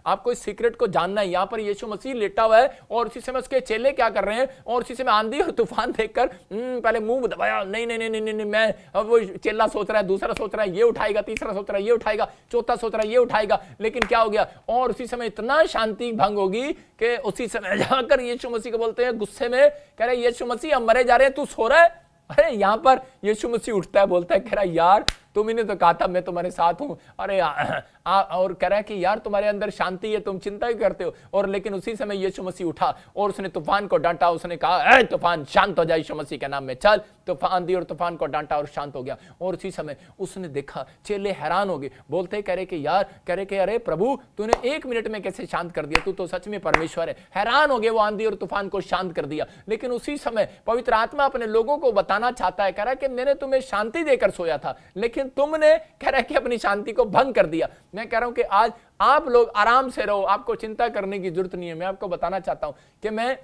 आपको इस सीक्रेट को जानना है। यहाँ पर यीशु मसीह लेटा हुआ है और उसी समय उसके चेले क्या कर रहे हैं, और उसी समय आंधी और तूफान देखकर पहले मुंह दबाया, नहीं नहीं नहीं नहीं नहीं मैं, अब वो चेला सोच रहा है, दूसरा सोच रहा है ये उठाएगा, तीसरा सोच रहा है ये उठाएगा, चौथा सोच रहा है ये उठाएगा, लेकिन क्या हो गया, और उसी समय इतना शांति भंग होगी कि उसी समय जाकर यीशु मसीह को बोलते हैं गुस्से में, कह रहे यीशु मसीह हम मरे जा रहे हैं, तू सो रहा है। अरे यहां पर यीशु मसीह उठता है, बोलता है, कह रहा यार तुमने तो कहा था मैं तुम्हारे साथ हूं, अरे और कह रहा है कि यार तुम्हारे अंदर शांति है, तुम चिंता ही करते हो। और लेकिन उसी समय यीशु मसीह उठा और उसने तूफान को डांटा, उसने कहा ए तूफान शांत हो जा यीशु मसीह के नाम में, चल। तूफान आंधी और तूफान को डांटा और शांत हो गया। और उसी समय उसने देखा, चेले हैरान हो गए, बोलते कह रहे कि यार, कह रहे कि अरे प्रभु तूने 1 मिनट में कैसे शांत कर दिया, तू तो सच में परमेश्वर है। हैरान हो गए, वो आंधी और तूफान को शांत कर दिया। लेकिन उसी समय पवित्र आत्मा अपने लोगों को बताना चाहता है, कह रहा है कि मैंने तुम्हें शांति देकर सोया था, लेकिन तुमने कह रहा है कि अपनी शांति को भंग कर दिया। मैं कह रहा हूं कि आज आप लोग आराम से रहो, आपको चिंता करने की जरूरत नहीं है। मैं आपको बताना चाहता हूं कि मैं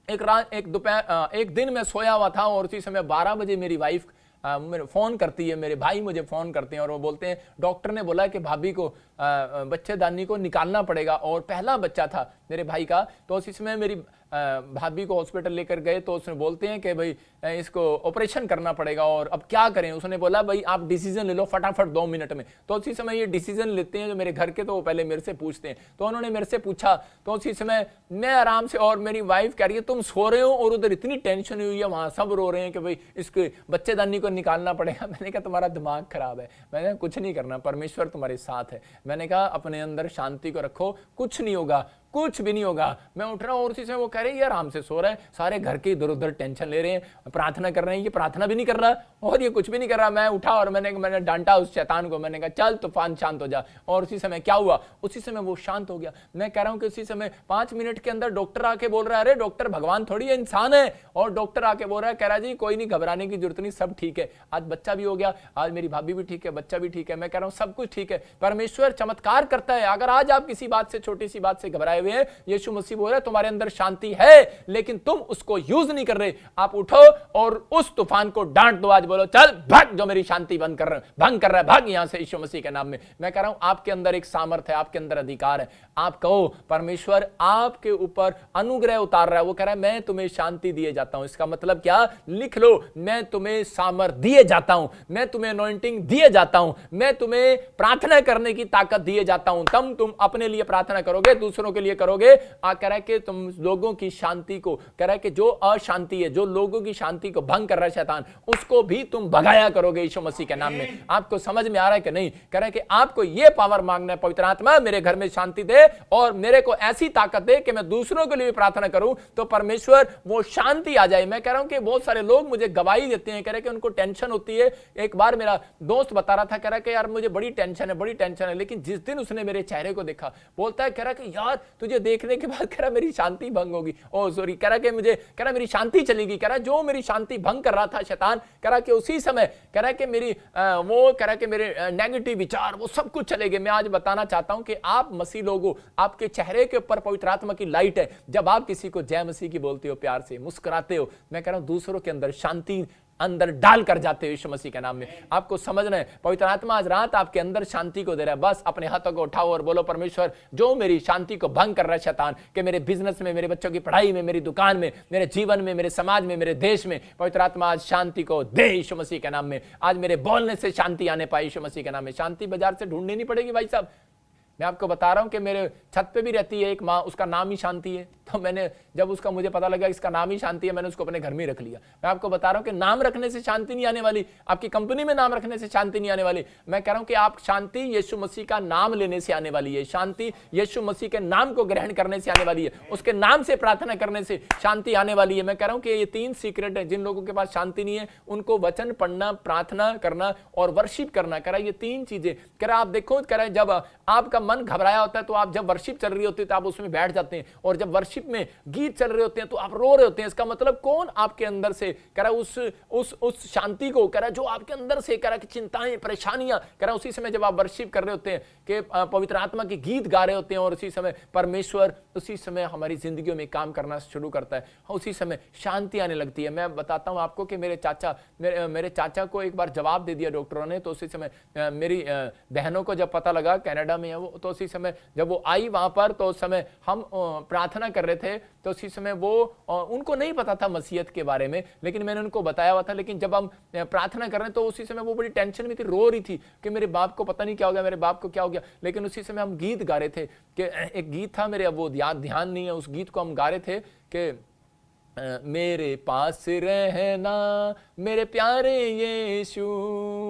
एक दिन में सोया हुआ था और उसी समय 12 बजे मेरी वाइफ मेरे फोन करती है, मेरे भाई मुझे फोन करते हैं और वो बोलते हैं डॉक्टर ने बोला कि भाभी को बच्चेदानी को निकालना पड़ेगा, और पहला बच्चा था मेरे भाई का। तो उसी समय मेरी भाभी को हॉस्पिटल लेकर गए तो उसने बोलते हैं कि भाई इसको ऑपरेशन करना पड़ेगा और अब क्या करें। उसने बोला भाई आप डिसीजन ले लो फटाफट 2 मिनट में। तो उसी समय ये डिसीजन लेते हैं जो मेरे घर के, तो वो पहले मेरे से पूछते हैं। तो उन्होंने मेरे से पूछा, तो उसी समय मैं आराम से, और मेरी वाइफ कह रही है तुम सो रहे हो और उधर इतनी टेंशन हुई है, वहां सब रो रहे हैं कि भाई इसके बच्चेदानी को निकालना पड़ेगा। मैंने कहा तुम्हारा दिमाग खराब है, मैंने कुछ नहीं करना, परमेश्वर तुम्हारे साथ है। मैंने कहा अपने अंदर शांति को रखो, कुछ नहीं होगा, कुछ भी नहीं होगा। मैं उठ रहा हूं और उसी से वो कह रहे हैं ये आराम से सो रहा है, सारे घर के इधर उधर टेंशन ले रहे हैं, प्रार्थना कर रहे हैं, ये प्रार्थना भी नहीं कर रहा और ये कुछ भी नहीं कर रहा। मैं उठा और मैंने डांटा उस शैतान को, मैंने कहा चल तूफान शांत हो जा। और उसी समय क्या हुआ, उसी समय वो शांत हो गया। मैं कह रहा हूं कि उसी समय 5 मिनट के अंदर डॉक्टर आके बोल रहा है, अरे डॉक्टर भगवान थोड़ी है, इंसान है। और डॉक्टर आके बोल रहा है, कह रहा जी कोई नहीं, घबराने की जरूरत नहीं, सब ठीक है। आज बच्चा भी हो गया, आज मेरी भाभी भी ठीक है, बच्चा भी ठीक है। मैं कह रहा हूं सब कुछ ठीक है, परमेश्वर चमत्कार करता है। अगर आज आप किसी बात से, छोटी सी बात से घबराए हुए हैं, यीशु मसीह बोल रहा है तुम्हारे अंदर शांति है, लेकिन तुम उसको यूज नहीं कर रहे। आप उठो और उस तूफान को डांट दो, आज बोलो चल भाग, जो मेरी शांति भंग कर रहा है, भाग यहां से यीशु मसीह के नाम में। मैं कह रहा हूं आपके अंदर एक सामर्थ्य है, आपके अंदर अधिकार है। आप कहो परमेश्वर आपके ऊपर अनुग्रह उतार रहा है। वो कह रहा है मैं तुम्हें शांति दिए जाता हूं। इसका मतलब क्या, लिख लो, मैं तुम्हें सामर्थ दिए जाता हूं, मैं तुम्हें अनॉइंटिंग दिए जाता हूं, मैं तुम्हें प्रार्थना करने की ताकत दिए जाता हूं। तुम अपने लिए प्रार्थना करोगे, दूसरों के लिए करोगे। कह रहा है कि तुम लोगों की शांति को, कह रहा है कि जो अशांति है, जो लोगों की शांति को भंग कर रहा है शैतान, उसको भी तुम भगाया करोगे यीशु मसीह के नाम में। आपको समझ में आ रहा है कि नहीं? कह रहा है कि आपको यह पावर मांगना है, पवित्र आत्मा मेरे घर में शांति दे और मेरे को ऐसी ताकत दे कि मैं दूसरों के लिए भी प्रार्थना करूं तो परमेश्वर वो शांति आ जाए। मैं कह रहा हूं कि बहुत सारे लोग मुझे गवाही देते हैं, कह रहे हैं कि उनको टेंशन होती है। एक बार मेरा दोस्त बता रहा था, कह रहा है कि यार मुझे बड़ी टेंशन है, बड़ी टेंशन है, लेकिन जिस दिन उसने मेरे चेहरे को देखा, बोलता है, कह रहा है कि यार तुझे देखने के बाद कह रहा मेरी शांति भंग होगी, ओ सॉरी, कह रहा कि मुझे, कह रहा मेरी शांति चलेगी। कह रहा जो मेरी शांति भंग कर रहा था शैतान, कह रहा कि उसी समय कह रहा कि मेरी वो कह रहा कि मेरे नेगेटिव विचार वो सब कुछ चले गए। मैं आज बताना चाहता हूं कि आप मसीह लोगों, आपके चेहरे के ऊपर पवित्र आत्मा की लाइट है। जब आप किसी को जय मसीह की बोलते हो, प्यार से मुस्कुराते हो, मैं कह रहा हूं दूसरों के अंदर शांति अंदर डाल कर जाते हो यीशु मसीह के नाम में। आपको समझना है पवित्र आत्मा आज रात आपके अंदर शांति को दे रहा है। बस अपने हाथों को उठाओ और बोलो परमेश्वर जो मेरी शांति को भंग कर रहा है शैतान, कि मेरे बिजनेस में, मेरे बच्चों की पढ़ाई में, मेरी दुकान में, मेरे जीवन में, मेरे समाज में, मेरे देश में, पवित्र आत्मा आज शांति को दे यीशु मसीह के नाम में। आज मेरे बोलने से शांति आने पाए यीशु मसीह के नाम में। शांति बाजार से ढूंढनी नहीं पड़ेगी भाई साहब। मैं आपको बता रहा हूं कि मेरे छत पे भी रहती है एक माँ, उसका नाम ही शांति है। तो मैंने जब उसका मुझे पता लगा इसका नाम ही शांति है, मैंने उसको अपने घर में रख लिया। मैं आपको बता रहा हूं कि नाम रखने से शांति नहीं आने वाली, आपकी कंपनी में नाम रखने से शांति नहीं आने वाली। मैं कह रहा हूं कि आप शांति यीशु मसीह का नाम लेने से आने वाली है। शांति यीशु मसीह के नाम को ग्रहण करने से आने वाली है, उसके नाम से प्रार्थना करने से शांति आने वाली है। मैं कह रहा हूं कि ये 3 सीक्रेट है। जिन लोगों के पास शांति नहीं है उनको वचन पढ़ना, प्रार्थना करना और वर्शिप करना। कह रहा है ये 3 चीजें। कह रहा आप देखो, कह रहा है जब आपका मन घबराया होता है तो आप जब वर्शिप चल रही होती है तो आप उसमें बैठ जाते हैं, और जब वर्शिप में गीत चल रहे होते हैं तो आप रो रहे होते हैं। इसका मतलब कौन आपके अंदर से कह रहा उस शांति को, कह रहा जो आपके अंदर से कह रहा कि चिंताएं, परेशानियां, कह रहा उसी समय जब आप वर्शिप कर रहे होते हैं कि पवित्र आत्मा के गीत गा रहे होते हैं, और उसी समय परमेश्वर उसी समय हमारी जिंदगियों में काम करना शुरू करता है, उसी समय शांति आने लगती है। मैं बताता हूं आपको कि मेरे चाचा को एक बार जवाब दे दिया डॉक्टरों ने। तो उसी समय मेरी बहनों को जब पता लगा, कनाडा में है वो, तो उसी समय जब वो आई वहां पर, तो उस समय हम प्रार्थना कर रहे थे, तो उसी समय वो उनको नहीं पता था मसीहत के बारे में, लेकिन मैंने उनको बताया हुआ था। लेकिन जब हम प्रार्थना कर रहे हैं तो उसी समय वो बड़ी टेंशन में थी, रो रही थी कि मेरे बाप को पता नहीं क्या हो गया, मेरे बाप को क्या हो गया। लेकिन उसी समय हम गीत गा रहे थे कि एक गीत था मेरे, अब वो ध्यान नहीं है, उस गीत को हम गा रहे थे कि मेरे पास रहना मेरे प्यारे यीशु,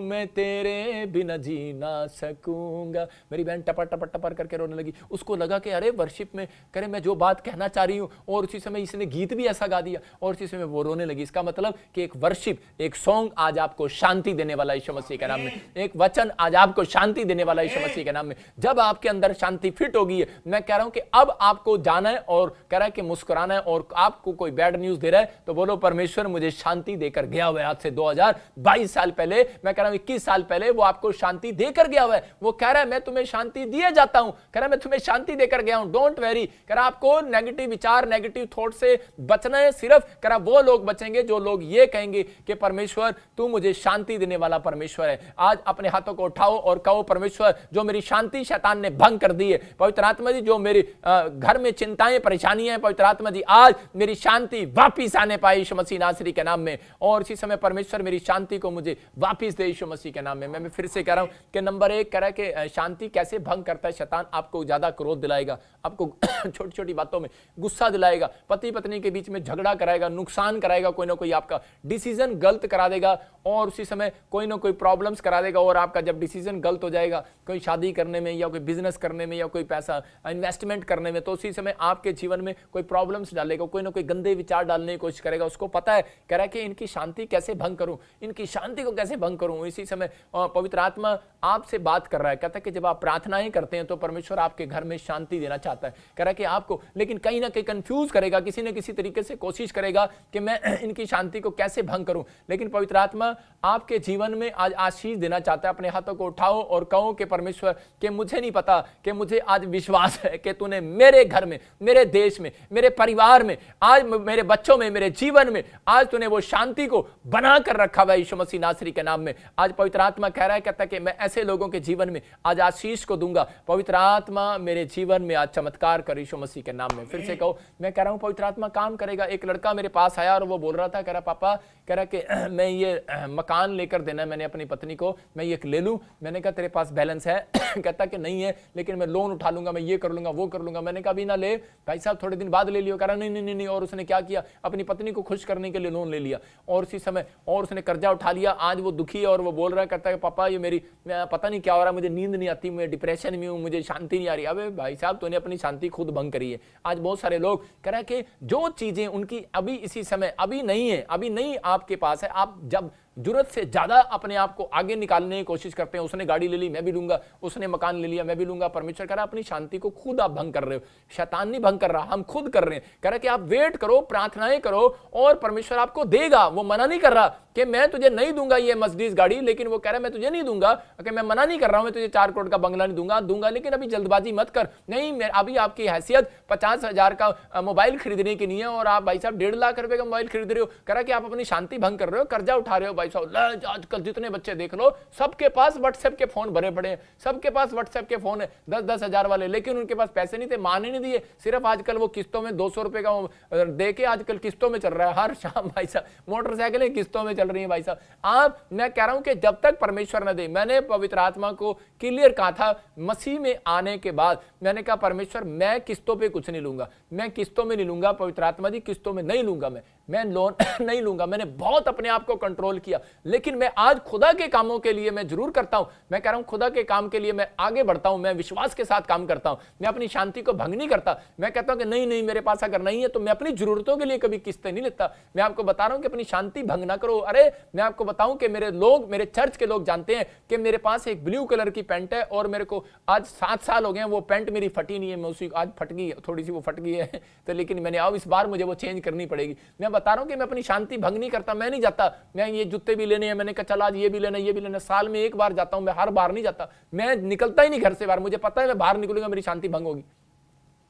मैं तेरे बिना जी ना सकूंगा। मेरी बहन टपर टपर टपर करके रोने लगी। उसको लगा कि अरे वर्शिप में करे मैं जो बात कहना चाह रही हूँ, और उसी समय इसने गीत भी ऐसा गा दिया, और उसी समय वो रोने लगी। इसका मतलब कि एक वर्शिप, एक सॉन्ग आज आपको शांति देने वाला यीशु मसीह के नाम में, एक वचन आज आपको शांति देने वाला यीशु मसीह के नाम में। जब आपके अंदर शांति फिट होगी है, मैं कह रहा हूं कि अब आपको जाना है और कह रहा है कि मुस्कुराना है, और आपको कोई बैड न्यूज दे रहा है तो बोलो परमेश्वर मुझे शांति देकर गया हुआ है। आज से 2022 साल पहले, मैं कह रहा हूं 21 साल पहले वो आपको शांति देकर गया हुआ है। वो कह रहा है मैं तुम्हें शांति दिए जाता हूं, कह रहा है मैं तुम्हें शांति देकर गया हूं, डोंट वेरी। कह रहा आपको नेगेटिव विचार, नेगेटिव थॉट से बचना है। सिर्फ कह रहा वो लोग बचेंगे जो लोग ये कहेंगे कि परमेश्वर तू मुझे शांति देने वाला परमेश्वर है। आज अपने हाथों को उठाओ और कहो परमेश्वर जो मेरी शांति शैतान ने भंग कर दी है, पवित्र आत्मा जी जो मेरे घर में चिंताएं परेशानियां, पवित्र आत्मा जी आज मेरी शांति वापिस आने पाए यीशु मसीह नासरी के नाम में। और इसी समय परमेश्वर मेरी शांति को मुझे वापिस दे यीशु मसीह के नाम में। मैं फिर से कह रहा हूं कि नंबर 1 कह रहा है कि शांति कैसे भंग करता है शैतान। आपको ज्यादा क्रोध दिलाएगा, आपको छोटी छोटी बातों में गुस्सा दिलाएगा, पति पत्नी के बीच में झगड़ा कराएगा, नुकसान कराएगा, कोई ना कोई आपका डिसीजन गलत करा देगा, और उसी समय कोई ना कोई प्रॉब्लम्स करा देगा। और आपका जब डिसीजन गलत हो जाएगा कोई शादी करने में या कोई बिजनेस करने में या कोई पैसा इन्वेस्टमेंट करने में, तो उसी समय आपके जीवन में कोई प्रॉब्लम्स डालेगा, कोई ना कोई गंदे विचार डालने की कोशिश करेगा। उसको पता है, कह रहा है कि इनकी शांति कैसे भंग करूं, इनकी शांति को कैसे भंग करूं। इसी समय पवित्र आत्मा आपसे बात कर रहा है, कहता है कि जब आप प्रार्थनाएं करते हैं तो परमेश्वर आपके घर में शांति देना चाहता है। कह रहा है कि आपको लेकिन कहीं ना कहीं कंफ्यूज करेगा, किसी न किसी तरीके से कोशिश करेगा कि मैं इनकी शांति को कैसे भंग करूं। लेकिन पवित्र आत्मा आपके जीवन में आज आशीष देना चाहता है। अपने हाथों को उठाओ और कहो कि परमेश्वर कि मुझे नहीं पता, कि मुझे आज विश्वास है कि तूने मेरे घर में, मेरे देश में, मेरे परिवार में, आज मेरे बच्चों में, मेरे जीवन में आज तूने वो शांति को बना कर रखा हुआ है यीशु मसीह नासरी के नाम में। आज पवित्र आत्मा कह रहा है, कहता है कि मैं ऐसे लोगों के जीवन में आज आशीष को दूंगा। पवित्र आत्मा मेरे जीवन में आज चमत्कार कर यीशु मसीह के नाम में। फिर से कहो, मैं कह रहा हूं पवित्र आत्मा काम करेगा। एक लड़का मेरे पास आया और वो बोल रहा था, कह रहा पापा, कह रहा कि मैं ये मकान लेकर देना है मैंने अपनी पत्नी को, मैं ये ले लूं। मैंने कहा तेरे पास बैलेंस है? कहता कि नहीं है, लेकिन मैं लोन उठा लूंगा, मैं ये कर लूंगा, वो कर लूंगा। मैंने कहा भी ना ले भाई साहब, थोड़े दिन बाद ले लियो। कह रहा नहीं नहीं नहीं। और उसने क्या किया, अपनी पत्नी को खुश करने के लिए लोन ले लिया, और उसी समय और उसने कर्जा उठा लिया। आज वो दुखी है और वो बोल रहा है, कहता है पापा ये मेरी पता नहीं क्या हो रहा है, मुझे नींद नहीं आती, मैं डिप्रेशन में हूं, मुझे शांति नहीं आ रही। अबे भाई साहब, तूने अपनी शांति खुद भंग करी है। आज बहुत सारे लोग कह रहे हैं कि जो चीजें उनकी अभी इसी समय अभी नहीं है, अभी नहीं आपके पास है, आप जब जरूरत से ज्यादा अपने आप को आगे निकालने की कोशिश करते हैं। उसने गाड़ी ले ली, मैं भी लूंगा, उसने मकान ले लिया, मैं भी लूंगा। परमेश्वर कह रहा है अपनी शांति को खुद आप भंग कर रहे हो, शैतान नहीं भंग कर रहा, हम खुद कर रहे हैं। कह रहा है कि आप वेट करो, प्रार्थनाएं करो और परमेश्वर आपको देगा। वो मना नहीं कर रहा कि मैं तुझे नहीं दूंगा ये मर्सिडीज गाड़ी, लेकिन वो कह रहा है मैं तुझे नहीं दूंगा, कि मैं मना नहीं कर रहा हूं, मैं तुझे 4 करोड़ का बंगला नहीं दूंगा, लेकिन अभी जल्दबाजी मत कर। नहीं, अभी आपकी हैसियत 50,000 का मोबाइल खरीदने की नहीं है और आप भाई साहब 1.5 लाख रुपए का मोबाइल खरीद रहे हो। कह रहा कि आप अपनी शांति भंग कर रहे हो, कर्जा उठा रहे हो। भाई साहब आजकल जितने बच्चे देख लो, सबके पास व्हाट्सएप के फोन भरे पड़े हैं, सबके पास व्हाट्सएप के फोन है 10-10 हजार वाले, लेकिन उनके पास पैसे नहीं थे, मां ने नहीं दिए। सिर्फ आजकल वो किस्तों में 200 रुपए का दे के आजकल किस्तों में चल रहा है हर शाम। भाई साहब मोटरसाइकिलें किस्तों में चल रही है। भाई साहब मैं कह रहा हूं कि जब तक परमेश्वर न दे, मैंने पवित्र आत्मा को क्लियर कहा था मसीह में आने के बाद, मैंने कहा परमेश्वर मैं किस्तों पे कुछ नहीं लूंगा, मैं किस्तों में नहीं लूंगा। पवित्र आत्मा जी किस्तों में नहीं लूंगा, मैं लोन नहीं लूंगा। मैंने बहुत अपने आप को कंट्रोल किया, लेकिन मैं आज खुदा के कामों के लिए मैं जरूर करता हूं। मैं कह रहा हूं खुदा के काम के लिए मैं आगे बढ़ता हूं, मैं विश्वास के साथ काम करता हूं, मैं अपनी शांति को भंग नहीं करता। मैं कहता हूं कि नहीं नहीं, मेरे पास अगर नहीं है तो मैं अपनी जरूरतों के लिए कभी किस्तें नहीं लेता। मैं आपको बता रहा हूं कि अपनी शांति भंग ना करो। अरे मैं आपको बताऊं कि मेरे चर्च के लोग जानते हैं कि मेरे पास एक ब्लू कलर की पैंट है और मेरे को आज 7 साल हो गए, वो पैंट मेरी फटी नहीं है, मैं उसी आज फट गई, थोड़ी सी वो फट गई है तो, लेकिन मैंने अब इस बार मुझे वो चेंज करनी पड़ेगी। मैं बता रहा हूं कि मैं अपनी शांति भंग नहीं करता, मैं नहीं जाता, मैं ये जूते भी लेने हैं, मैंने कहा चल आज ये भी लेना, ये भी लेना। साल में 1 बार जाता हूं, मैं हर बार नहीं जाता, मैं निकलता ही नहीं घर से बाहर, मुझे पता है मैं बाहर निकलूंगा मेरी शांति भंग होगी।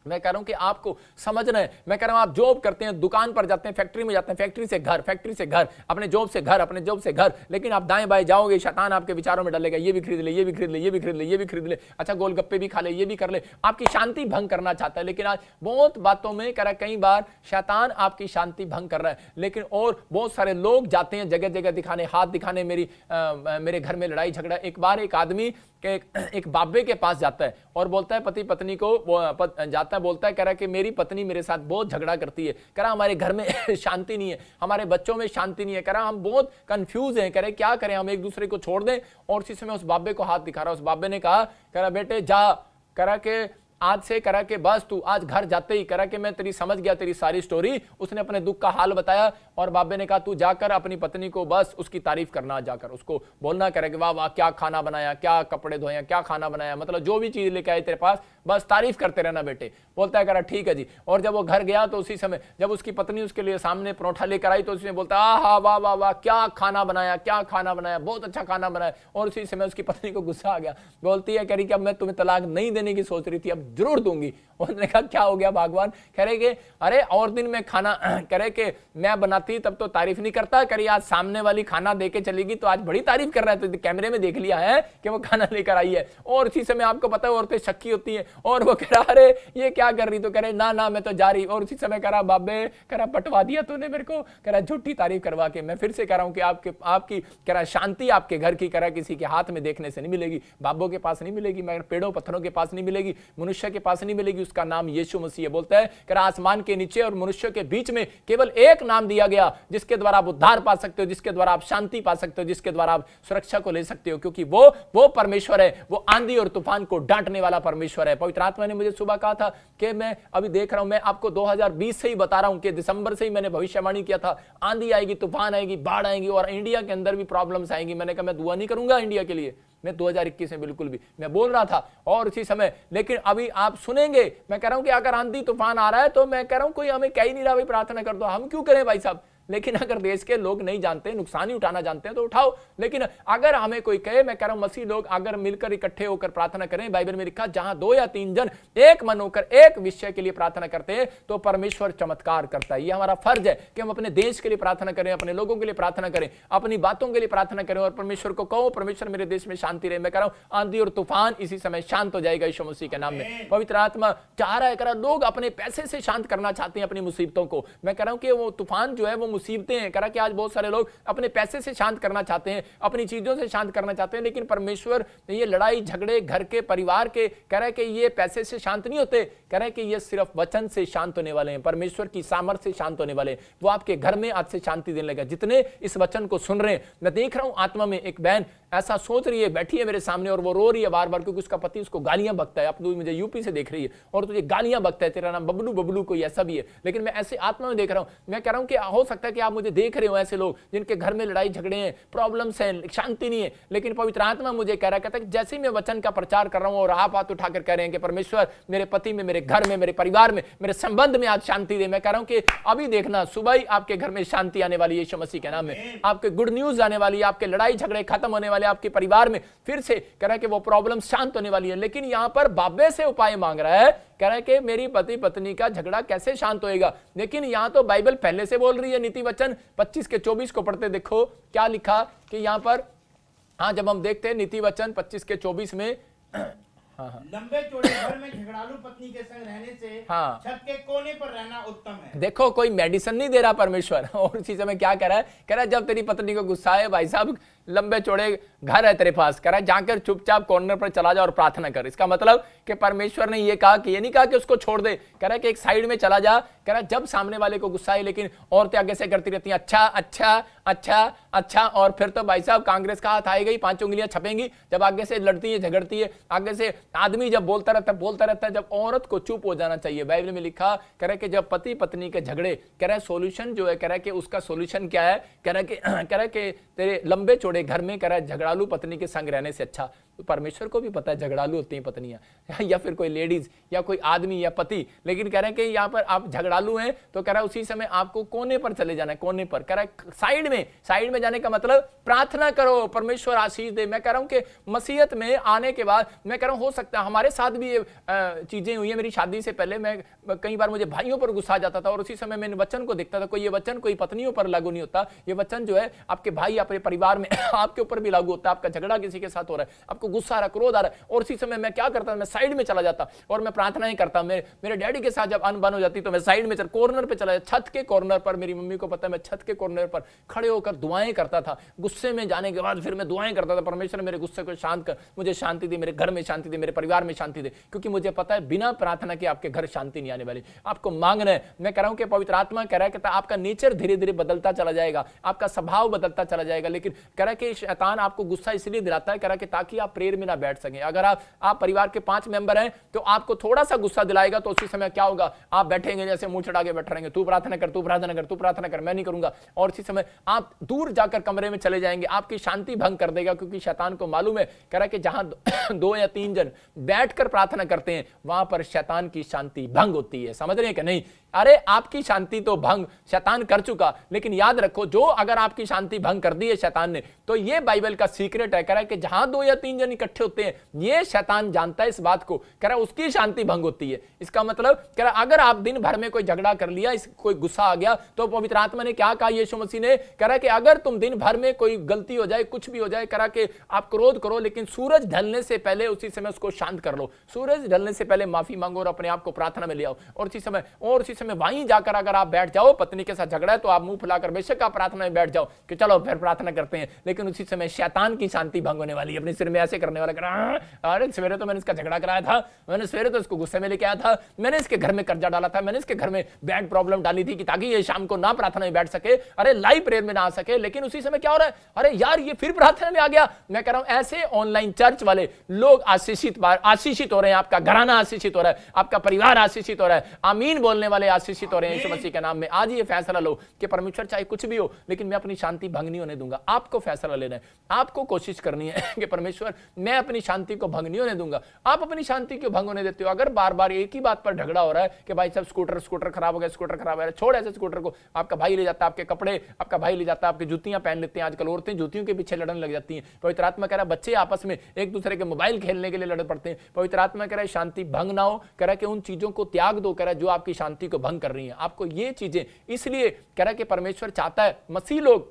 मैं कह रहा हूं कि आपको समझना है। मैं कह रहा हूं आप जॉब करते हैं, दुकान पर जाते हैं, फैक्ट्री में जाते हैं, फैक्ट्री से घर, फैक्ट्री से घर, अपने जॉब से घर, अपने जॉब से घर, लेकिन आप दाएं बाएं जाओगे, शैतान आपके विचारों में डालेगा, ये भी खरीद ले, ये भी खरीद ले, ये भी खरीद ले, ये भी खरीद ले, अच्छा गोलगप्पे भी खा ले, ये भी कर ले, आपकी शांति भंग करना चाहता है। लेकिन आज बहुत बातों में कह रहा है, कई बार शैतान आपकी शांति भंग कर रहा है। लेकिन और बहुत सारे लोग जाते हैं जगह जगह दिखाने, हाथ दिखाने, मेरे घर में लड़ाई झगड़ा। एक बार एक आदमी एक बाबे के पास जाता है और बोलता है, पति पत्नी को जाता है, बोलता है, कह रहा है कि मेरी पत्नी मेरे साथ बहुत झगड़ा करती है, कह रहा हमारे घर में शांति नहीं है, हमारे बच्चों में शांति नहीं है, कह रहा हम बहुत कंफ्यूज हैं, कह रहे क्या करें, हम एक दूसरे को छोड़ दें। और इसी समय उस बाबे को हाथ दिखा रहा, उस बाबे ने कहा, कह रहा बेटे जा, कह रहा कि आज से करा के बस तू आज घर जाते ही करा के मैं तेरी समझ गया तेरी सारी स्टोरी। उसने अपने दुख का हाल बताया और बाबे ने कहा तू जाकर अपनी पत्नी को बस उसकी तारीफ करना, जाकर उसको बोलना, करे कि वाह वाह क्या खाना बनाया, क्या कपड़े धोए, क्या खाना बनाया, मतलब जो भी चीज लेके आए तेरे पास बस तारीफ करते रहना बेटे। बोलता है, करा ठीक है जी। और जब वो घर गया तो उसी समय जब उसकी पत्नी उसके लिए सामने परोठा लेकर आई तो उसने बोलता आहा वाह वाह वाह क्या खाना बनाया, क्या खाना बनाया, बहुत अच्छा खाना बनाया। और उसी समय उसकी पत्नी को गुस्सा आ गया, बोलती है, कह रही कि अब मैं तुम्हें तलाक नहीं देने की सोच रही थी, अब जरूर दूंगी। उसने कहा क्या हो गया भगवान, कह रहे कि अरे और दिन में खाना कह रहे कि मैं बनाती तब तो तारीफ नहीं करता, करी आज सामने वाली खाना देके चलेगी तो आज बड़ी तारीफ कर रहा है, तो कैमरे में देख लिया है कि वो खाना लेकर आई है। और इसी समय आपको पता है औरतें शक्की होती हैं और वो कह रहा अरे ये क्या कर रही, तो कह रहे ना ना मैं तो जा रही। और उसी समय कह रहा बाबे, कह रहा पटवा दिया तूने मेरे को, कह रहा झूठी तारीफ करवा के। मैं फिर से कह रहा हूं कि आपकी कह रहा शांति आपके घर की कह रहा किसी के हाथ में देखने से नहीं मिलेगी, बाबों के पास नहीं मिलेगी, मगर पेड़ों पत्थरों के पास नहीं मिलेगी, मनुष्य के पास नहीं मिलेगी। उसका नाम यीशु मसीह है। बोलता है कि आसमान के नीचे और मनुष्य के बीच में केवल एक नाम दिया गया जिसके द्वारा आप उद्धार पा सकते हो, जिसके द्वारा आप शांति पा सकते हो, जिसके द्वारा आप सुरक्षा को ले सकते हो, क्योंकि वो परमेश्वर है, वो आंधी और तूफान को डांटने वाला परमेश्वर है। पवित्र आत्मा ने मुझे सुबह कहा था कि मैं अभी देख रहा हूं, मैं आपको 2020 से ही बता रहा हूं कि दिसंबर से ही मैंने भविष्यवाणी किया था, आंधी आएगी, तूफान आएगी, बाढ़ आएगी और इंडिया के अंदर भी प्रॉब्लम्स आएंगी। मैंने कहा मैं दुआ नहीं करूंगा इंडिया के लिए, मैं 2021 में बिल्कुल भी मैं बोल रहा था और उसी समय, लेकिन अभी आप सुनेंगे। मैं कह रहा हूं कि अगर आंधी तूफान आ रहा है तो मैं कह रहा हूं कोई हमें कह ही नहीं रहा भाई प्रार्थना कर दो, हम क्यों करें भाई साहब। लेकिन अगर देश के लोग नहीं जानते, नुकसान ही उठाना जानते हैं तो उठाओ। लेकिन अगर हमें कोई कहे, मैं कह रहा हूं मसीह लोग अगर मिलकर इकट्ठे होकर प्रार्थना करें, बाइबल में लिखा जहां 2 या 3 जन एक मन होकर एक विषय के लिए प्रार्थना करते हैं तो परमेश्वर चमत्कार करता है। यह हमारा फर्ज है कि हम अपने देश के लिए प्रार्थना करें, अपने लोगों के लिए प्रार्थना करें, अपनी बातों के लिए प्रार्थना करें और परमेश्वर को कहो परमेश्वर मेरे देश में शांति रहे। मैं कह रहा हूं आंधी और तूफान इसी समय शांत हो जाएगा यीशु मसीह के नाम में। पवित्र आत्मा चाह रहा है, कह रहा लोग अपने पैसे से शांत करना चाहते हैं अपनी मुसीबतों को। मैं कह रहा हूं कि वो तूफान जो है वो मुसीबतें हैं। कह रहा कि आज बहुत सारे लोग अपने पैसे से शांत करना चाहते हैं, अपनी चीजों से शांत करना चाहते हैं, लेकिन परमेश्वर ये लड़ाई झगड़े घर के परिवार के कह रहा है कि ये पैसे से शांत नहीं होते, कह रहा है कि ये सिर्फ वचन से शांत होने वाले हैं, परमेश्वर की सामर्थ्य से शांत होने वाले हैं। वो आपके घर में आज से शांति देने लगा जितने इस वचन को सुन रहे हैं। मैं देख रहा हूं आत्मा में एक बहन ऐसा सोच रही है, बैठी है मेरे सामने और वो रो रही है बार बार क्योंकि उसका पति उसको गालियां बकता है। अब तू मुझे यूपी से देख रही है और तुझे गालियां बकता है, तेरा नाम बबलू बबलू कोई ऐसा भी है, लेकिन मैं ऐसे आत्मा में देख रहा हूं। मैं कह रहा हूं कि हो सकता है कि आप मुझे देख रहे हो ऐसे लोग जिनके घर में लड़ाई झगड़े हैं, प्रॉब्लम्स हैं, शांति नहीं है, लेकिन पवित्र आत्मा मुझे कह रहा कहता है जैसे ही मैं वचन का प्रचार कर रहा हूं और आप हाथ उठाकर कह रहे हैं कि परमेश्वर मेरे पति में, मेरे घर में, मेरे परिवार में, मेरे संबंध में आज शांति दे। मैं कह रहा हूं कि अभी देखना सुबह ही आपके घर में शांति आने वाली है यीशु मसीह के नाम में, आपके गुड न्यूज आने वाली है, आपके लड़ाई झगड़े खत्म होने वाले, आपके परिवार में फिर से कह रहा है कि वो प्रॉब्लम शांत होने वाली है। लेकिन यहां पर बाबे से उपाय मांग रहा है, कह रहा है कि मेरी पति पत्नी का झगड़ा कैसे शांत होएगा। लेकिन यहां तो बाइबल पहले से बोल रही है, नीति वचन 25 के 24 को पढ़ते देखो क्या लिखा कि यहां पर, हाँ जब हम देखते हैं नीति वचन 25 के 24 में, लंबे चौड़े घर में झगड़ालू पत्नी के संग रहने से छत के कोने पर रहना उत्तम है। देखो कोई मेडिसिन नहीं दे रहा परमेश्वर, और उसी समय क्या कह रहा है, कह रहा है जब तेरी पत्नी को गुस्सा है भाई साहब, लंबे चौड़े घर है तेरे पास, कह रहा है जाकर चुपचाप कॉर्नर पर चला जा और प्रार्थना कर। इसका मतलब कि परमेश्वर ने ये कहा कि ये नहीं कहा कि उसको छोड़ दे, कह रहा है कि एक साइड में चला जा। कह रहा है जब सामने वाले को गुस्सा है, लेकिन औरतें आगे से करती रहती हैं अच्छा अच्छा अच्छा अच्छा, और फिर तो भाई साहब कांग्रेस का हाथ आएगा ही, 5 उंगलियां छपेंगी जब आगे से लड़ती है झगड़ती है। आगे से आदमी जब बोलता रहता है, जब औरत को चुप हो जाना चाहिए। बाइबल में लिखा कह रहा है कि जब पति पत्नी के झगड़े, कह रहा है सोल्यूशन जो है, कह रहा है कि उसका सोल्यूशन क्या है, कह रहा है कि तेरे लंबे चौड़े घर में कह रहा है झगड़ालू पत्नी के संग रहने से अच्छा तो परमेश्वर को भी पता है झगड़ालू होती हैं पत्नियां या फिर कोई लेडीज या कोई आदमी या पति, लेकिन कह रहे हैं कि यहाँ पर आप झगड़ालू हैं तो कह रहा है उसी समय आपको कोने पर चले जाना है, कोने पर। कह रहा है साइड में जाने का मतलब प्रार्थना करो, परमेश्वर आशीष दे। मैं कह रहा हूं कि मसीहत में आने के बाद मैं कह रहा हूं हो सकता है हमारे साथ भी ये चीजें हुई है। मेरी शादी से पहले मैं कई बार मुझे भाइयों पर गुस्सा आ जाता था और उसी समय मैंने वचन को देखता था, कोई ये वचन कोई पत्नियों पर लागू नहीं होता, ये वचन जो है आपके भाई आपके परिवार में आपके ऊपर भी लागू होता है। आपका झगड़ा किसी के साथ हो रहा है, आपको गुस्सा आ रहा है, क्रोध आ रहा है, और उसी समय मैं क्या करता, मैं साइड में चला जाता और मैं प्रार्थनाएं करता। मेरे डैडी के साथ जब अनबन हो जाती तो मैं साइड में कॉर्नर पे चला जाता, छत के कॉर्नर पर। मेरी मम्मी को पता है मैं छत के कॉर्नर पर खड़े होकर दुआएं करता था। गुस्से में जाने के बाद फिर मैं दुआएं करता था, परमेश्वर मेरे गुस्से को शांत कर, मुझे शांति दे, मेरे घर में शांति दे, मेरे परिवार में शांति दे, क्योंकि मुझे पता है बिना प्रार्थना के आपके घर शांति नहीं आने वाली। आपको मांगना है। मैं कह रहा हूं कि पवित्र आत्मा कह रहा है कि आपका नेचर धीरे धीरे बदलता चला जाएगा, आपका स्वभाव बदलता चला जाएगा। लेकिन कह रहा है कि शैतान आपको गुस्सा इसलिए दिलाता है, कह रहा है कि ताकि आप प्रेयर में ना बैठ सकें। अगर आप परिवार के 5 मेंबर हैं तो आपको थोड़ा सा गुस्सा दिलाएगा तो उसी समय क्या होगा, आप बैठेंगे जैसे मुंह चढ़ा के बैठ रहेंगे, तू प्रार्थना कर, तू प्रार्थना कर, तू प्रार्थना कर, मैं नहीं करूंगा। और इसी समय आप दूर जाकर कमरे में चले जाएंगे, आपकी शांति भंग कर देगा, क्योंकि शैतान को मालूम है, कह रहा है कि जहां 2 या 3 जन बैठकर प्रार्थना करते हैं वहां पर शैतान की शांति भंग होती है। समझ रहे हैं कि नहीं? अरे आपकी शांति तो भंग शैतान कर चुका, लेकिन याद रखो जो अगर आपकी शांति भंग कर दी है शैतान ने, तो ये बाइबल का सीक्रेट है। कह रहा है कि जहां 2 या 3 जन इकट्ठे होते हैं, ये शैतान जानता है इस बात को, कह रहा है उसकी शांति भंग होती है। इसका मतलब कह रहा है अगर आप दिन भर में कोई झगड़ा कर लिया, कोई गुस्सा आ गया, तो पवित्र आत्मा ने क्या कहा यीशु मसीह ने, कह रहा है कि अगर तुम दिन भर में कोई गलती हो जाए, कुछ भी हो जाए, कह रहा कि आप क्रोध करो, लेकिन सूरज ढलने से पहले उसी समय उसको शांत कर लो। सूरज ढलने से पहले माफी मांगो और अपने आप को प्रार्थना में ले आओ, और उसी समय वहीं जाकर अगर आप बैठ जाओ, पत्नी के साथ झगड़ा है तो आप मुंह फुलाकर बेशक आप प्रार्थना में बैठ जाओ कि चलो फिर प्रार्थना करते हैं, लेकिन उसी समय शैतान की शांति भंग होने वाली है। अपने सिर में ऐसे करने वाला, अरे सवेरे तो मैंने इसका झगड़ा कराया था, मैंने सवेरे तो इसको गुस्से में लेके आया था, मैंने इसके घर में कर्जा डाला था, मैंने इसके घर में बैड प्रॉब्लम डाली थी कि ताकि ये शाम को ना प्रार्थना में बैठ सके, अरे लाइव प्रेयर में ना आ सके। लेकिन उसी समय क्या हो रहा है, अरे यार ये फिर प्रार्थना में आ गया। मैं कह रहा हूं ऐसे ऑनलाइन चर्च वाले लोग आशीषित हो रहे हैं, आपका घराना आशीषित हो रहा है, आपका परिवार आशीषित हो रहा है, आमीन बोलने वाले आशीषित हो रहे हैं यीशु मसीह के नाम में। आज ये फैसला लो कि परमेश्वर चाहे कुछ भी हो, लेकिन मैं अपनी शांति भंग नहीं होने दूंगा। आपको फैसला लेना है, आपको कोशिश करनी है कि परमेश्वर मैं अपनी शांति को भंग नहीं होने दूंगा। आप अपनी शांति क्यों भंग होने देते हो? अगर बार बार एक ही बात पर झगड़ा हो रहा है कि भाई साहब स्कूटर खराब हो गया, स्कूटर खराब है, छोड़ ऐसे स्कूटर को, आपका भाई ले जाता है आपके कपड़े, आपका भाई ले जाता है आपकी जूतियां पहन लेते हैं। आजकल औरतें जूतियों के पीछे लड़ने लग जाती हैं। पवित्र आत्मा कह रहा है बच्चे आपस में एक दूसरे के मोबाइल खेलने के लिए लड़ पड़ते हैं। पवित्र आत्मा कह रहा है शांति भंग ना हो, कह रहा है कि उन चीजों को त्याग दो, कह रहा है जो आपकी शांति को भंग कर रही है। आपको ये चीजें इसलिए कह रहा है कि परमेश्वर चाहता है, मसीह लोग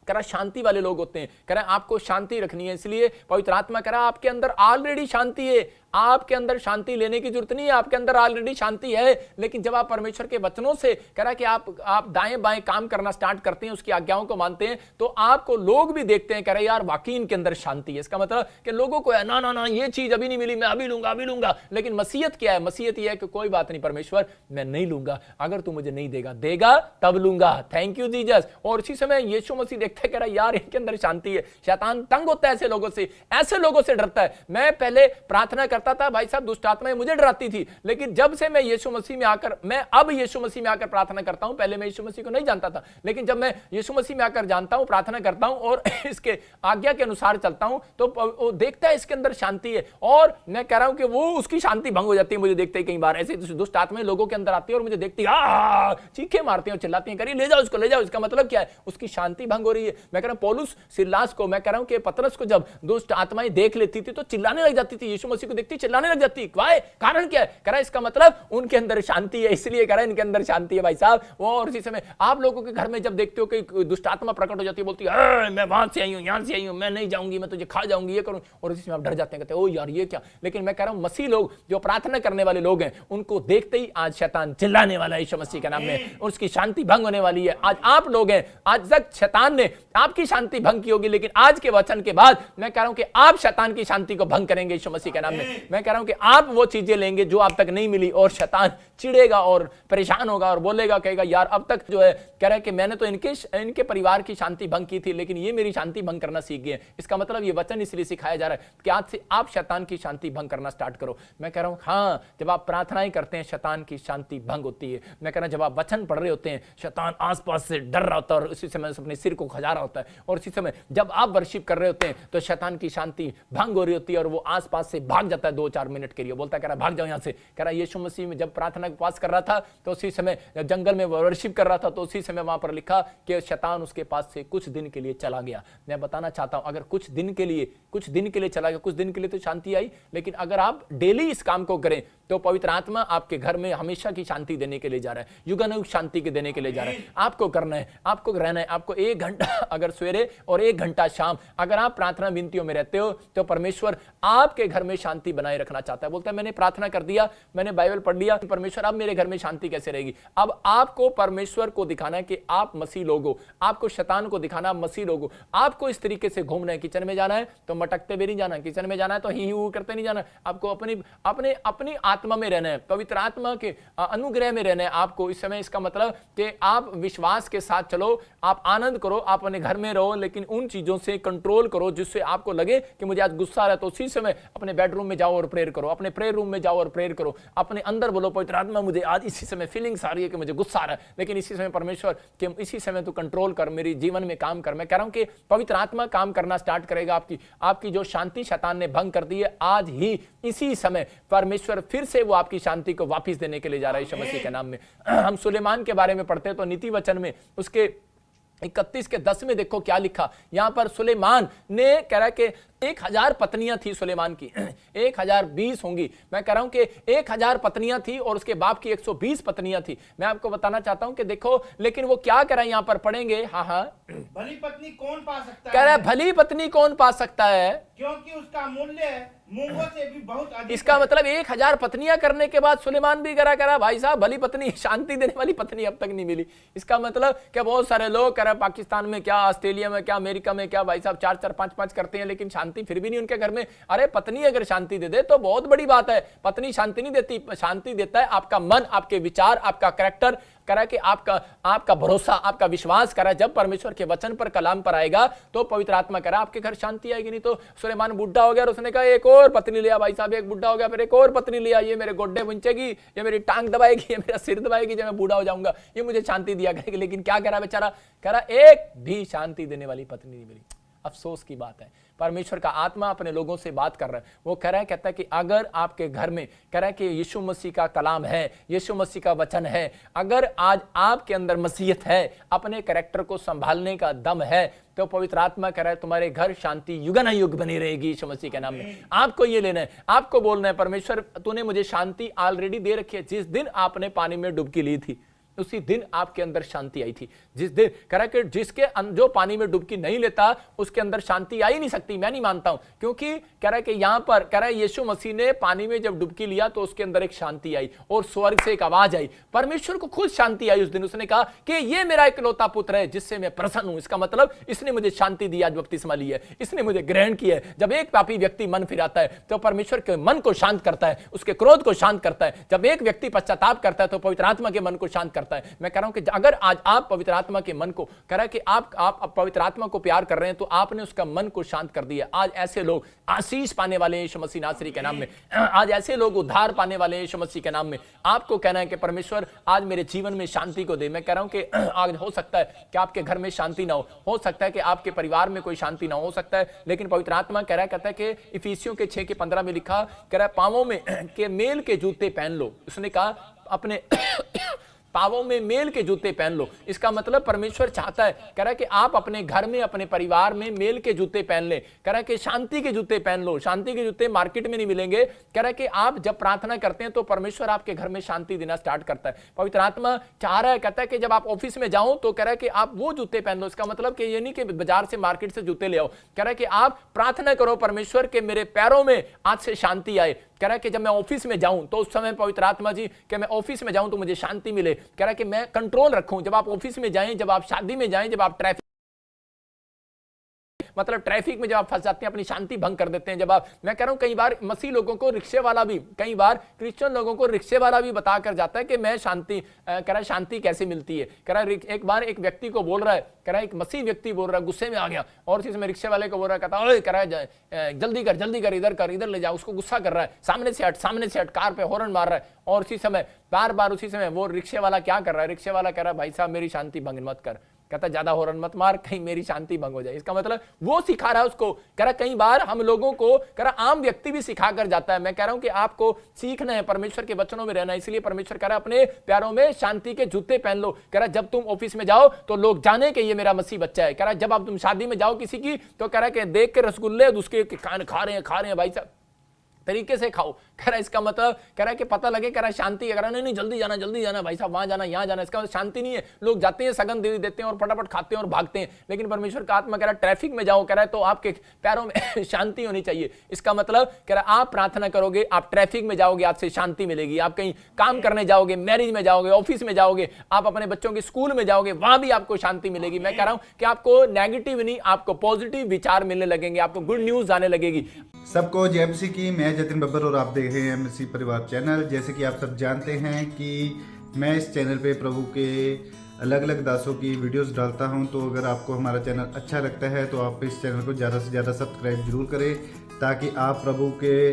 कह रहा शांति वाले लोग होते हैं, कह रहा आपको शांति रखनी है। इसलिए पवित्र आत्मा कह रहा आपके अंदर ऑलरेडी शांति है, आपके अंदर शांति लेने की जरूरत नहीं है, आपके अंदर ऑलरेडी शांति है। लेकिन जब आप परमेश्वर के वचनों से कह रहा कि आप दाएं बाएं काम करना स्टार्ट करते हैं, उसकी आज्ञाओं को मानते हैं, तो आपको लोग भी देखते हैं, कह रहे यार वाकई इनके अंदर शांति है। इसका मतलब कि लोगों को ना ना ना ये चीज अभी नहीं मिली, मैं अभी लूंगा। लेकिन मसीहत क्या है? मसीहत यह है कि कोई बात नहीं परमेश्वर, मैं नहीं लूंगा, अगर तू मुझे नहीं देगा तब लूंगा। Thank you Jesus. और इसी समय यीशु मसीह देखता है, कह रहा यार इनके अंदर शांति है। शैतान तंग होता है ऐसे लोगों से डरता है। मैं पहले प्रार्थना करता था भाई साहब, दुष्ट आत्माएं मुझे डराती थी, लेकिन जब से मैं यीशु मसीह में आकर प्रार्थना करता हूं, पहले मैं यीशु मसीह को नहीं जानता था, लेकिन जब मैं यीशु मसीह में आकर जानता हूं, प्रार्थना करता हूं और इसके आज्ञा के अनुसार चलता हूं, तो वो देखता है इसके अंदर शांति है। और मैं कह रहा हूं कि वो उसकी शांति भंग हो जाती है। मुझे देखते ही कई बार ऐसे दुष्ट आत्माएं लोगों के अंदर आती है और मुझे देखती है चीखे मारती है और चिल्लाती है, करिए ले जाओ इसको, ले जाओ। इसका मतलब क्या है? उसकी शांति भंग हो रही है। मैं कह रहा हूं पौलुस सिलास को, मैं कह रहा हूं कि पतरस को जब दुष्ट आत्माएं देख लेती थी तो चिल्लाने लग जाती थी, यीशु मसीह को देखती चिल्लाने लग जाती। कारण क्या है? कह रहा है इसका मतलब उनके अंदर शांति है, इसलिए कह रहा है इनके अंदर शांति है भाई साहब। वो और इसी समय आप लोगों के घर में जब देखते हो कि दुष्ट आत्मा प्रकट हो जाती है, बोलती है मैं वहां से आई हूं, यहां से आई हूं, मैं नहीं जाऊंगी, मैं तुझे खा जाऊंगी, ये करूं, और इसी समय आप डर जाते हैं, कहते हैं ओ यार ये क्या। लेकिन मैं कह रहा हूं मसीह लोग जो प्रार्थना करने वाले लोग हैं, उनको देखते ही आज शैतान चिल्लाने वाला है यीशु मसीह के नाम में, और उसकी शांति भंग होने वाली है। आज आप लोग हैं, आज तक शैतान ने आपकी शांति भंग की होगी, लेकिन आज के वचन के बाद मैं कह रहा हूं कि आप शैतान की शांति को भंग करेंगे यीशु मसीह के नाम में। मैं कह रहा हूं कि आप वो चीजें लेंगे जो आप तक नहीं मिली, और शैतान चिढ़ेगा और परेशान होगा और बोलेगा, कहेगा यार अब तक जो है कह रहा है कि मैंने तो इनके परिवार की शांति भंग की थी, लेकिन ये मेरी शांति भंग करना सीख गए। इसका मतलब ये वचन इसलिए सिखाया जा रहा है कि आज से आप शैतान की शांति भंग करना स्टार्ट करो। मैं कह रहा हूं हाँ, जब आप प्रार्थनाएं करते हैं शैतान की शांति भंग होती है। मैं कह रहा हूं जब आप वचन पढ़ रहे होते हैं शैतान आसपास से डर रहा होता है और उसी समय अपने सिर को खजा रहा होता है, और उसी समय जब आप वर्शिप कर रहे होते हैं तो शैतान की शांति भंग हो रही होती है और वो आसपास से भाग जाता है 2-4 मिनट के लिए। बोलता है कह रहा भाग जाओ यहां से। कह रहा यीशु मसीह में जब प्रार्थना उपवास कर रहा था तो उसी समय जंगल में वर्शिप कर रहा था, तो उसी समय वहां पर लिखा कि शैतान उसके पास से कुछ दिन के लिए चला गया। मैं बताना चाहता हूं अगर कुछ दिन के लिए चला गया, कुछ दिन के लिए तो शांति आई, लेकिन अगर आप डेली इस काम को करें तो पवित्र आत्मा आपके घर में हमेशा की शांति देने के लिए जा रहा है, युगानुग शांति के देने के लिए जा रहा है। आपको करना है, आपको रहना है। आपको 1 घंटा अगर सवेरे और 1 घंटा शाम अगर आप प्रार्थना विनतियों में रहते हो तो परमेश्वर आपके घर में शांति बनाए रखना चाहता है। बोलता है मैंने प्रार्थना कर दिया, मैंने बाइबल पढ़ लिया, परमेश्वर अब मेरे घर में शांति कैसे रहेगी। अब आपको परमेश्वर को दिखाना है कि आप मसीह लोग हो, आपको शैतान को दिखाना मसीह लोग हो। आपको इस तरीके से घूमना है, किचन में जाना है तो मटकते भी नहीं जाना, किचन में जाना है तो ही करते नहीं जाना। आपको अपनी आत्मा में रहना है, पवित्र आत्मा के अनुग्रह में रहना है आपको इस समय। इसका मतलब कि आप विश्वास के साथ चलो, आप आनंद करो, आप अपने घर में रहो, लेकिन उन चीजों से कंट्रोल करो जिससे आपको लगे कि मुझे आज गुस्सा आ रहा है, तो उसी समय अपने बेडरूम में जाओ और प्रेयर करो, अपने प्रेयर रूम में जाओ और प्रेयर करो, अपने अंदर बोलो पवित्र आत्मा मुझे आज इसी समय फीलिंग्स आ रही है कि मुझे गुस्सा आ रहा है, लेकिन इसी समय परमेश्वर कि इसी समय तू कंट्रोल कर, मेरे जीवन में काम कर। मैं कह रहा हूं कि पवित्र आत्मा काम करना स्टार्ट करेगा। आपकी जो शांति शैतान ने भंग कर दी है, आज ही इसी समय परमेश्वर फिर से वो आपकी शांति को वापस देने के लिए जा रहा है यीशु मसीह के नाम में। हम सुलेमान के बारे में पढ़ते हैं तो नीति वचन में उसके 31 के 10 में देखो क्या लिखा। यहां पर सुलेमान ने कह रहा है कि 1000 पत्नियां थी सुलेमान की, 1020 होंगी। मैं कह रहा हूं कि 1000 पत्नियां थी और उसके बाप की 120 पत्नियां थी। मैं आपको बताना चाहता हूं कि देखो, लेकिन वो क्या कह रहा है यहां पर पढ़ेंगे। हाँ भली पत्नी कौन पा सकता है, कह रहा है भली पत्नी कौन पा सकता है, क्योंकि उसका मूल्य मूंगों से भी बहुत अधिक। इसका मतलब 1000 पत्नियां करने के बाद सुलेमान भी करा भाई साहब भली पत्नी, शांति देने वाली पत्नी अब तक नहीं मिली। इसका मतलब क्या बहुत सारे लोग कह रहे पाकिस्तान में क्या, ऑस्ट्रेलिया में क्या, अमेरिका में क्या, भाई साहब 4-4 5-5 करते हैं, लेकिन शांति फिर भी नहीं उनके घर में। अरे पत्नी अगर शांति दे दे तो बहुत बड़ी बात है। पत्नी शांति नहीं देती, शांति देता है आपका मन, आपके विचार, आपका कैरेक्टर, करा कि आपका भरोसा, आपका विश्वास करा। जब परमेश्वर के वचन पर कलाम पर आएगा तो पवित्र आत्मा करा आपके घर शांति आएगी। नहीं तो सुलेमान बुढ़ा हो गया और उसने कहा एक और पत्नी लिया, भाई साहब एक बुढ़ा हो गया फिर एक और पत्नी लिया, ये मेरे गोड्डे बुंचेगी, ये मेरी टांग दबाएगी, ये मेरा सिर दबाएगी, जब मैं बूढ़ा हो जाऊंगा ये मुझे शांति दिया करेगी। लेकिन क्या कह रहा बेचारा, कह रहा एक भी शांति देने वाली पत्नी नहीं मिली। अफसोस की बात है। परमेश्वर का आत्मा अपने लोगों से बात कर रहा है। वो कह रहा है, कहता है कि अगर आपके घर में कह रहा है कि यीशु मसीह का कलाम है, यीशु मसीह का वचन है, अगर आज आपके अंदर मसीहत है, अपने कैरेक्टर को संभालने का दम है, तो पवित्र आत्मा कह रहा है तुम्हारे घर शांति युगानुयुग बनी रहेगी यीशु मसीह के नाम में। आपको ये लेना है, आपको बोलना है परमेश्वर तूने मुझे शांति ऑलरेडी दे रखी है। जिस दिन आपने पानी में डुबकी ली थी उसी दिन आपके अंदर शांति आई थी। जिस दिन कह रहा कि जिसके जो पानी में डुबकी नहीं लेता उसके अंदर शांति आ ही नहीं सकती। मैं नहीं मानता हूं, क्योंकि कह रहा है कि यहां पर कह रहा है यीशु मसीह ने पानी में जब डुबकी लिया तो उसके अंदर एक शांति आई और स्वर्ग से एक आवाज आई, परमेश्वर को खुद शांति आई उस दिन। उसने कहा कि ये मेरा इकलौता पुत्र है जिससे मैं प्रसन्न हूं। इसका मतलब इसने मुझे शांति दी, आज बपतिस्मा ली है, इसने मुझे ग्रहण किया है। जब एक पापी व्यक्ति मन फिराता है तो परमेश्वर के मन को शांत करता है, उसके क्रोध को शांत करता है। जब एक व्यक्ति पश्चाताप करता है तो पवित्र आत्मा के मन को शांत करता है। मैं कह रहा हूं कि अगर आज आप पवित्र आत्मा के मन को कह रहा है कि आप पवित्र आत्मा को प्यार कर रहे हैं तो आपने उसका मन को शांत कर दिया। आज ऐसे लोग आशीष पाने वाले हैं यीशु मसीह नासरी के नाम में। आज ऐसे लोग उद्धार पाने वाले हैं यीशु मसीह के नाम में। आपको कहना है कि परमेश्वर आज मेरे जीवन में शांति को दे। मैं कह रहा हूं कि आज हो सकता है कि आपके घर में शांति ना हो सकता है कि आपके परिवार में कोई शांति ना हो सकता है, लेकिन पवित्र आत्मा कह रहा है, कहता है कि इफिसियों के 6:15 में लिखा, कह रहा है पांवों में के मेल के जूते पहन लो। उसने कहा अपने पावों में मेल के जूते पहन लो। इसका मतलब परमेश्वर चाहता है, कह रहा है कि आप अपने घर में, अपने परिवार में मेल के जूते पहन ले। कह रहा है कि शांति के जूते पहन लो। शांति के जूते मार्केट में नहीं मिलेंगे। कह रहा है कि आप जब प्रार्थना करते हैं तो परमेश्वर आपके घर में शांति देना स्टार्ट करता है। पवित्र आत्मा चाह रहा है, कहता है कि जब आप ऑफिस में जाओ तो कह रहा है कि आप वो जूते पहन लो। इसका मतलब कि ये नहीं कि बाजार से, मार्केट से जूते ले आओ। कह रहा है कि आप प्रार्थना करो परमेश्वर के मेरे पैरों में आज से शांति आए। कह रहा है कि जब मैं ऑफिस में जाऊं तो उस समय पवित्र आत्मा जी कि मैं ऑफिस में जाऊं तो मुझे शांति मिले। कह रहा है कि मैं कंट्रोल रखूं। जब आप ऑफिस में जाएं, जब आप शादी में जाएं, जब आप ट्रैफिक मतलब ट्रैफिक में जब आप फंस जाते हैं, अपनी शांति भंग कर देते हैं। जब आप, मैं कह रहा हूं कई बार मसीह लोगों को रिक्शे वाला भी, कई बार क्रिश्चियन लोगों को रिक्शे वाला भी बता कर जाता है कि मैं शांति, कह रहा है शांति कैसे मिलती है। कह रहा है एक बार एक व्यक्ति को बोल रहा है, कह रहा है एक मसीह व्यक्ति बोल रहा है, गुस्से में आ गया और इसमें रिक्शे वाले को बोल रहा है, कहता है कह रहा है जल्दी कर, इधर ले जाओ, उसको गुस्सा कर रहा है, सामने से हट, कार पे हॉर्न मार रहा है। और उसी समय बार उसी समय वो रिक्शे वाला क्या कर रहा है, रिक्शे वाला कह रहा है भाई साहब मेरी शांति भंग मत कर, कहता ज्यादा हॉर्न मत मार, कहीं मेरी शांति भंग हो जाए। इसका मतलब वो सिखा रहा है उसको। कह रहा कई बार हम लोगों को, कह रहा आम व्यक्ति भी सिखा कर जाता है। मैं कह रहा हूं कि आपको सीखना है परमेश्वर के वचनों में रहना, इसलिए परमेश्वर कह रहा अपने प्यारों में शांति के जूते पहन लो। कह रहा जब तुम ऑफिस में जाओ तो लोग जाने कि ये मेरा मसीह बच्चा है। कह रहा जब आप तुम शादी में जाओ किसी की, तो कह रहा कि देख के रसगुल्ले उसके कान खा रहे हैं भाई साहब, तरीके से खाओ। कह रहा इसका मतलब, कह रहा है कि पता लगे, कह रहा है शांति, कह रहा नहीं जल्दी जाना भाई साहब, वहां जाना यहाँ जाना, इसका मतलब शांति नहीं है। लोग जाते हैं, सगन दे देते हैं और फटाफट खाते हैं और भागते हैं। लेकिन परमेश्वर का आत्मा कह रहा ट्रैफिक में जाओ, कह रहा है तो आपके पैरों में शांति होनी चाहिए। इसका मतलब कह रहा आप प्रार्थना करोगे, आप ट्रैफिक में जाओगे, आपसे शांति मिलेगी। आप कहीं काम करने जाओगे, मैरिज में जाओगे, ऑफिस में जाओगे, आप अपने बच्चों के स्कूल में जाओगे, वहां भी आपको शांति मिलेगी। मैं कह रहा हूं कि आपको नेगेटिव नहीं, आपको पॉजिटिव विचार मिलने लगेंगे, आपको गुड न्यूज आने लगेगी। सबको जय मसीह की। मैं जतिन बब्बर और आप देख रहे हैं मसीह परिवार चैनल। जैसे कि आप सब जानते हैं कि मैं इस चैनल पे प्रभु के अलग अलग दासों की वीडियोस डालता हूं, तो अगर आपको हमारा चैनल अच्छा लगता है तो आप इस चैनल को ज़्यादा से ज़्यादा सब्सक्राइब जरूर करें, ताकि आप प्रभु के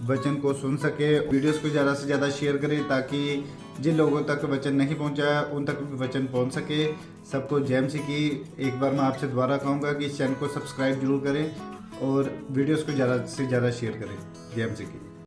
वचन को सुन सके। वीडियोस को ज़्यादा से ज़्यादा शेयर करें, ताकि जिन लोगों तक वचन नहीं पहुंचा उन तक भी वचन पहुंच सके। सबको जय मसीह की। एक बार मैं आपसे दोबारा कहूँगा कि इस चैनल को सब्सक्राइब जरूर करें और वीडियोस को ज़्यादा से ज़्यादा शेयर करें। जय मसीह की।